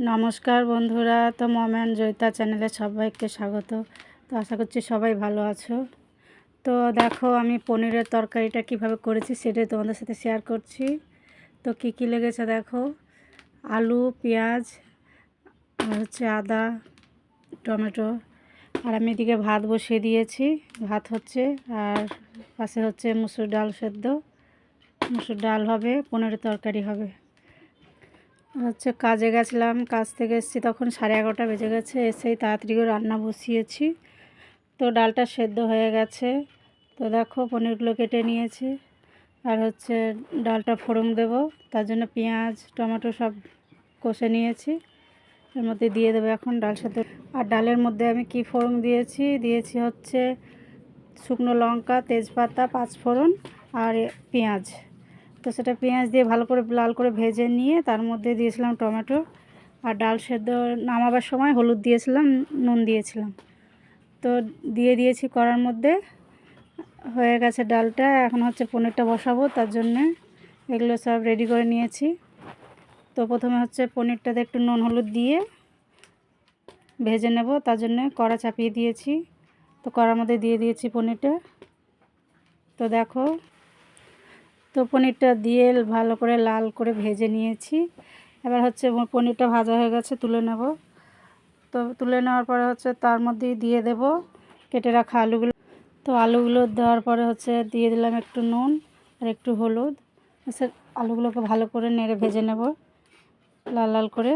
নমস্কার বন্ধুরা, তো মম অ্যান্ড জয়িতা চ্যানেলে সবাইকে স্বাগত। তো আশা করছি সবাই ভালো আছো। তো দেখো আমি পনিরের তরকারিটা কিভাবে করেছি সেটাই তোমাদের সাথে শেয়ার করছি। তো কি কি লেগেছে দেখো, আলু, পেঁয়াজ, আর হচ্ছে আদা, টমেটো। আর আমি এদিকে ভাত বসিয়ে দিয়েছি, ভাত হচ্ছে। আর পাশে হচ্ছে মুসুর ডাল সেদ্ধ, মুসুর ডাল হবে, পনিরের তরকারি হবে। হচ্ছে কাজে গেছিলাম, কাজ থেকে এসেছি তখন 11:30 বেজে গেছে। এসেই তাড়াতাড়ি করে রান্না বসিয়েছি। তো ডালটা সেদ্ধ হয়ে গেছে। তো দেখো পনিরগুলো কেটে নিয়েছি। আর হচ্ছে ডালটা ফোড়ন দেব, তার জন্য পেঁয়াজ টমেটো সব কষে নিয়েছি। এর মধ্যে দিয়ে দেবো এখন ডাল সেদ্ধ। আর ডালের মধ্যে আমি কি ফোড়ন দিয়েছি হচ্ছে শুকনো লঙ্কা, তেজপাতা, পাঁচফোড়ন আর পেঁয়াজ। তো সেটা পেঁয়াজ দিয়ে ভালো করে লাল করে ভেজে নিয়ে তার মধ্যে দিয়েছিলাম টমেটো। আর ডাল সেদ্ধ নামাবার সময় হলুদ দিয়েছিলাম, নুন দিয়েছিলাম। তো দিয়ে দিয়েছি কড়ার মধ্যে। হয়ে গেছে ডালটা। এখন হচ্ছে পনিরটা বসাবো, তার জন্যে এগুলো সব রেডি করে নিয়েছি। তো প্রথমে হচ্ছে পনিরটাতে একটু নুন হলুদ দিয়ে ভেজে নেব, তার জন্যে কড়া চাপিয়ে দিয়েছি। তো কড়ার মধ্যে দিয়ে দিয়েছি পনিরটা। তো দেখো, তো পনিরটা দিয়ে ভালো করে লাল করে ভেজে নিয়েছি। এবার হচ্ছে পনিরটা ভাজা হয়ে গেছে, তুলে নেব। তো তুলে নেওয়ার পরে হচ্ছে তার মধ্যেই দিয়ে দেব কেটে রাখা আলুগুলো। তো আলুগুলো দেওয়ার পরে হচ্ছে দিয়ে দিলাম একটু নুন আর একটু হলুদ। আলুগুলোকে ভালো করে নেড়ে ভেজে নেব লাল লাল করে।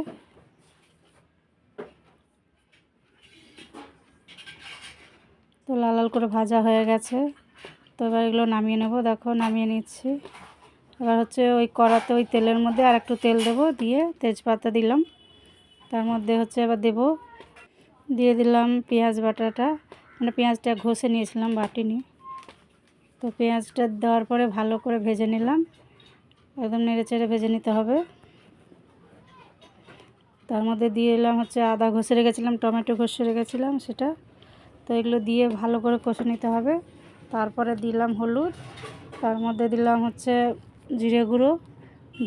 তো লাল লাল করে ভাজা হয়ে গেছে। তো এবার এগুলো নামিয়ে নেব। দেখো নামিয়ে নিচ্ছি। এবার হচ্ছে ওই কড়াতে ওই তেলের মধ্যে আর একটু তেল দেব, দিয়ে তেজপাতা দিলাম। তার মধ্যে হচ্ছে এবার দিয়ে দিলাম পেঁয়াজ বাটাটা, মানে পেঁয়াজটা ঘষে নিয়েছিলাম, বাটিনি। তো পেঁয়াজটা দেওয়ার পরে ভালো করে ভেজে নিলাম, একদম নেড়ে চেড়ে ভেজে নিতে হবে। তার মধ্যে দিয়ে দিলাম হচ্ছে আদা ঘষে রেখেছিলাম, টমেটো ঘষে রেখেছিলাম সেটা। তো এগুলো দিয়ে ভালো করে কষে নিতে হবে। তারপরে দিলাম হলুদ, তার মধ্যে দিলাম হচ্ছে জিরে গুঁড়ো,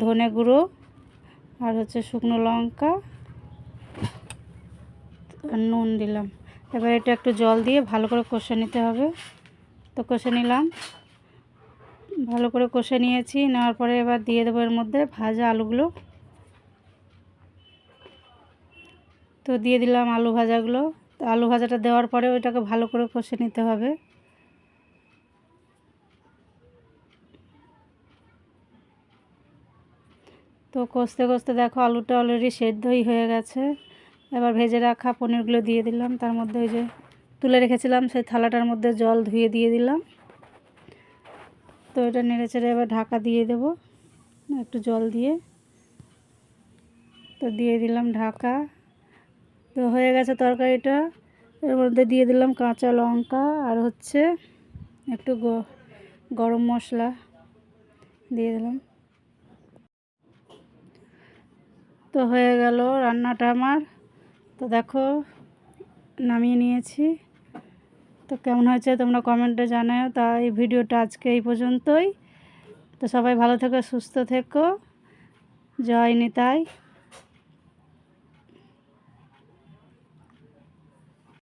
ধনে গুঁড়ো, আর হচ্ছে শুকনো লঙ্কা আর নুন দিলাম। এবার এটা একটু জল দিয়ে ভালো করে কষে নিতে হবে। তো কষে নিলাম, ভালো করে কষে নিয়েছি। নেওয়ার পরে এবার দিয়ে দেবো এর মধ্যে ভাজা আলুগুলো। তো দিয়ে দিলাম আলু ভাজাগুলো। তো আলু ভাজাটা দেওয়ার পরে ওইটাকে ভালো করে কষে নিতে হবে। তো কষতে কষতে দেখো আলুটা অলরেডি সেদ্ধই হয়ে গেছে। এবার ভেজে রাখা পনিরগুলো দিয়ে দিলাম। তার মধ্যে ওই যে তুলে রেখেছিলাম সেই থালাটার মধ্যে জল ধুয়ে দিয়ে দিলাম। তো এটা নেড়ে চেড়ে এবার ঢাকা দিয়ে দেব একটু জল দিয়ে। তো দিয়ে দিলাম ঢাকা। তো হয়ে গেছে তরকারিটা। এর মধ্যে দিয়ে দিলাম কাঁচা লঙ্কা আর হচ্ছে একটু গরম মশলা দিয়ে দিলাম। তো হয়ে গেল রান্নাটা আমার। তো দেখো নামিয়ে নিয়েছি। তো কেমন হয়েছে তোমরা কমেন্টে জানাও। তা এই ভিডিওটা আজকে এই পর্যন্তই। তো সবাই ভালো থেকো, সুস্থ থেকো। জয় নিতাই।